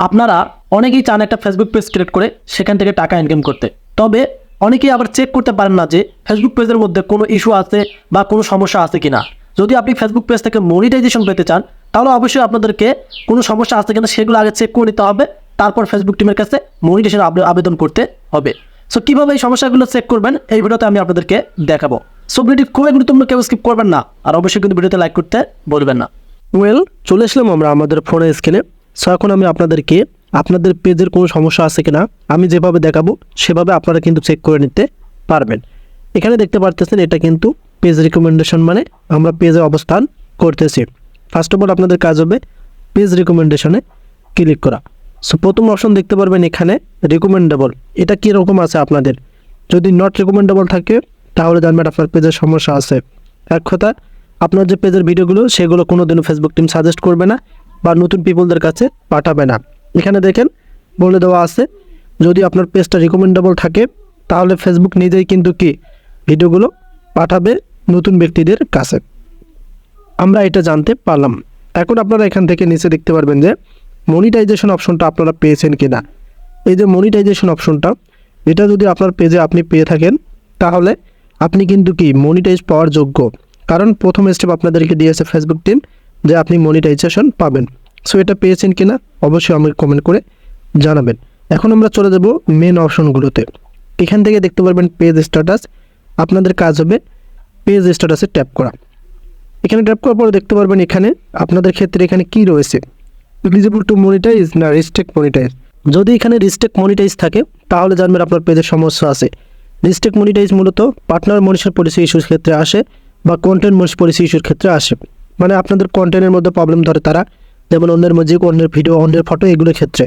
আপনারা অনেকেই চান একটা ফেসবুক পেজ ক্রিয়েট করে সেখান থেকে টাকা ইনকাম করতে, তবে অনেকেই আবার চেক করতে পারেন না যে ফেসবুক পেজের মধ্যে কোনো ইস্যু আছে বা কোনো সমস্যা আছে কিনা। যদি আপনি ফেসবুক পেজ থেকে মনিটাইজেশন পেতে চান তাহলে অবশ্যই আপনাদেরকে কোনো সমস্যা আছে কিনা সেগুলো আগে চেক করে নিতে হবে, তারপর ফেসবুক টিমের কাছে মনিটাইজেশন আবেদন করতে হবে। সো কীভাবে এই সমস্যাগুলো চেক করবেন এই ভিডিওতে আমি আপনাদেরকে দেখাবো। সো ভিডিওটি খুবই গুরুত্বপূর্ণ, কেউ স্কিপ করবেন না, আর অবশ্যই কিন্তু ভিডিওতে লাইক করতে বলবেন না। চলে আসলাম আমরা আমাদের ফোনের স্ক্রিনে। সো এখন আমি আপনাদেরকে আপনাদের পেজের কোনো সমস্যা আছে কিনা আমি যেভাবে দেখাবো সেভাবে আপনারা কিন্তু চেক করে নিতে পারবেন। এখানে দেখতে পারতেছেন এটা কিন্তু পেজ রিকমেন্ডেশন, মানে আমরা পেজে অবস্থান করতেছি। ফার্স্ট অফ অল আপনাদের কাজ হবে পেজ রিকমেন্ডেশনে ক্লিক করা। সো প্রথম অপশন দেখতে পারবেন এখানে রিকমেন্ডেবল। এটা কীরকম আছে আপনাদের, যদি নট রিকমেন্ডেবল থাকে তাহলে জানবেন আপনার পেজের সমস্যা আছে। এক কথা, আপনার যে পেজের ভিডিওগুলো সেগুলো কোনোদিনও ফেসবুক টিম সাজেস্ট করবে না বা নতুন পিপলদের কাছে পাঠাবে না। এখানে দেখেন বলে দেওয়া আছে যদি আপনার পেজটা রিকমেন্ডেবল থাকে তাহলে ফেসবুক নিজেই কিন্তু কি ভিডিওগুলো পাঠাবে নতুন ব্যক্তিদের কাছে। আমরা এটা জানতে পারলাম। এখন আপনারা এখান থেকে নিচে দেখতে পারবেন যে মনিটাইজেশন অপশনটা আপনারা পেয়েছেন কিনা। এই যে মনিটাইজেশন অপশনটা, এটা যদি আপনার পেজে আপনি পেয়ে থাকেন তাহলে আপনি কিন্তু কি মনিটাইজ পাওয়ার যোগ্য, কারণ প্রথম স্টেপ আপনাদেরকে দিয়েছে ফেসবুক টিম যে আপনি মনিটাইজেশন পাবেন। সো এটা পেয়েছেন কিনা অবশ্যই আমাকে কমেন্ট করে জানাবেন। এখন আমরা চলে যাব মেন অপশনগুলোতে। এখান থেকে দেখতে পারবেন পেজ স্ট্যাটাস। আপনাদের কাজ হবে পেজ স্ট্যাটাসে ট্যাপ করা। এখানে ট্যাপ করার পরে দেখতে পারবেন এখানে আপনাদের ক্ষেত্রে এখানে কি রয়েছে, এলিজিবল টু মনিটাইজ না রিস্ট্রিক্ট মনিটাইজ। যদি এখানে রিস্ট্রিক্ট মনিটাইজ থাকে তাহলে জানবেন আপনার পেজের সমস্যা আছে। রিস্ট্রিক্ট মনিটাইজ মূলত পার্টনার মনিটাইজেশন পলিসি ইস্যুর ক্ষেত্রে আসে বা কন্টেন্ট মনিটাইজেশন পলিসি ইস্যুর ক্ষেত্রে আসে, মানে আপনাদের কন্টেন্টের মধ্যে প্রবলেম ধরে তারা, যেমন অন্যের মিউজিক, অন্যের ভিডিও, অন্যের ফটো, এগুলোর ক্ষেত্রে।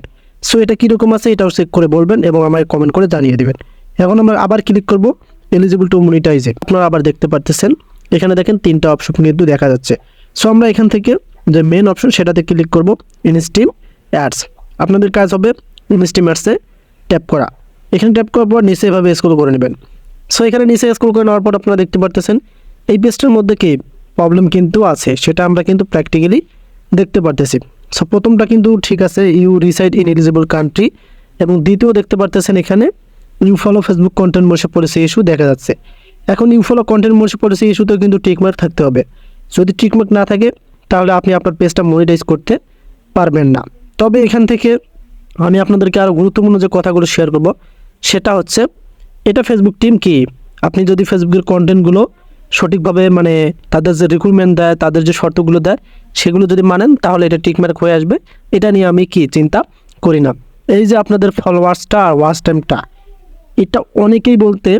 সো এটা কীরকম আছে এটাও চেক করে বলবেন এবং আমাকে কমেন্ট করে জানিয়ে দেবেন। এখন আমরা আবার ক্লিক করব এলিজিবল টু মনিটাইজে। আপনারা আবার দেখতে পাচ্ছেন এখানে দেখেন তিনটা অপশন কিন্তু দেখা যাচ্ছে। সো আমরা এখান থেকে যে মেন অপশন সেটাতে ক্লিক করব ইনস্ট্রিম অ্যাডস। আপনাদের কাজ হবে ইনস্ট্রিম অ্যাডসে ট্যাপ করা। এখানে ট্যাপ করার পর নিচে এভাবে স্ক্রল করে নেবেন। সো এখানে নিচে স্ক্রল করে নেওয়ার পর আপনারা দেখতে পাচ্ছেন এই পেজটার মধ্যে কি প্রবলেম কিন্তু আছে সেটা আমরা কিন্তু প্র্যাকটিক্যালি দেখতে পারতেছি। সো প্রথমটা কিন্তু ঠিক আছে, you reside in eligible country, এবং দ্বিতীয় দেখতে পারতেছেন এখানে you follow Facebook content monetization policy issue দেখা যাচ্ছে। এখন you follow content monetization policy ইস্যুতেও কিন্তু টিকমার্ক থাকতে হবে। যদি টিকমার্ক না থাকে তাহলে আপনি আপনার পেজটা মনিটাইজ করতে পারবেন না। তবে এখান থেকে আমি আপনাদেরকে আরও গুরুত্বপূর্ণ যে কথাগুলো শেয়ার করব সেটা হচ্ছে এটা ফেসবুক টিম কি আপনি যদি ফেসবুকের কন্টেন্টগুলো সঠিকভাবে মানে তাদের যে রিক্রুটমেন্ট দেয়, তাদের যে শর্তগুলো দেয় সেগুলো যদি মানেন তাহলে এটা টিকমার্ক হয়ে আসবে। এটা নিয়ে আমি কি চিন্তা করি না। এই যে আপনাদের ফলোয়ার্সটা আর ওয়াচ টাইমটা, এটা অনেকেই বলতে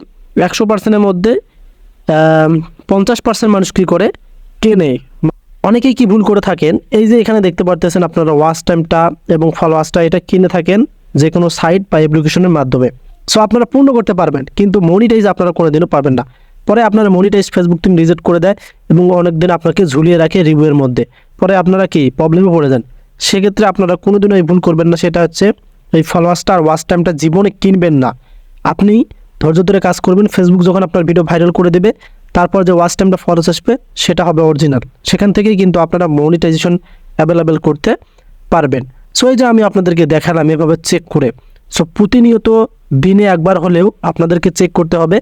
100%-এর মধ্যে 50% মানুষ কী করে কেনে। অনেকেই কি ভুল করে থাকেন, এই যে এখানে দেখতে পারতেছেন আপনারা ওয়াচ টাইমটা এবং ফলোয়ার্সটা এটা কিনে থাকেন যে কোনো সাইট বা অ্যাপ্লিকেশনের মাধ্যমে। সো আপনারা পূর্ণ করতে পারবেন কিন্তু মনিটাইজ আপনারা কোনোদিনও পারবেন না। পরে আপনারা মনিটাইজ ফেসবুক টিম রিজেক্ট করে দেয় এবং অনেক দিন আপনাকে ঝুলিয়ে রাখে রিভিউয়ের মধ্যে, পরে আপনারা কি প্রবলেমে পড়ে যান। সেক্ষেত্রে আপনারা কোনোদিনও এই ভুল করবেন না, সেটা হচ্ছে এই ফলোয়ার্সটা আর ওয়াচ টাইমটা জীবনে কিনবেন না। আপনি ধৈর্য ধরে কাজ করবেন, ফেসবুক যখন আপনার ভিডিও ভাইরাল করে দেবে তারপর যে ওয়াচ টাইমটা ফলোস আসবে সেটা হবে অরিজিনাল, সেখান থেকেই কিন্তু আপনারা মনিটাইজেশন অ্যাভেলেবেল করতে পারবেন। সো এই যে আমি আপনাদেরকে দেখালাম এভাবে চেক করে। সো প্রতিনিয়ত দিনে একবার হলেও আপনাদেরকে চেক করতে হবে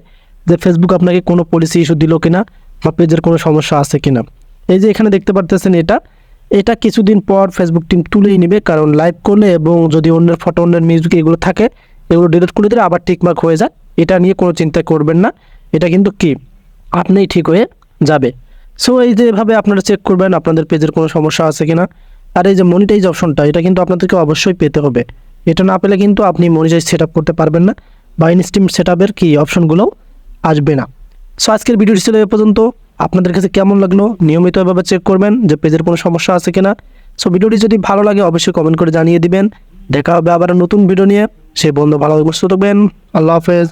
যে ফেসবুক আপনাকে কোনো পলিসি ইস্যু দিল কিনা বা পেজের কোনো সমস্যা আছে কিনা। এই যে এখানে দেখতে পারতেছেন এটা কিছুদিন পর ফেসবুক টিম তুলেই নেবে, কারণ লাইভ করলে এবং যদি অন্যের ফটো, অন্যের মিউজিক এগুলো থাকে এগুলো ডিলিট করে দিলে আবার টিকমার্ক হয়ে যায়। এটা নিয়ে কোনো চিন্তা করবেন না, এটা কিন্তু কি আপনিই ঠিক হয়ে যাবে। সো এই যে এভাবে আপনারা চেক করবেন আপনাদের পেজের কোনো সমস্যা আছে কিনা। আর এই যে মনিটাইজ অপশনটা এটা কিন্তু আপনাদেরকে অবশ্যই পেতে হবে। এটা না পেলে কিন্তু আপনি মনিটাইজ সেট আপ করতে পারবেন না বা ইনস্ট্রিম সেট আপের কি অপশনগুলো আসবে না। সো আজকের ভিডিওটি ছিল এ পর্যন্ত। আপনাদের কাছে কেমন লাগলো নিয়মিত এভাবে চেক করবেন যে পেজের কোনো সমস্যা আছে কিনা। সো ভিডিওটি যদি ভালো লাগে অবশ্যই কমেন্ট করে জানিয়ে দিবেন। দেখা হবে আবার নতুন ভিডিও নিয়ে। সেই বন্ধু ভালো সুস্থ থাকবেন। আল্লাহ হাফেজ।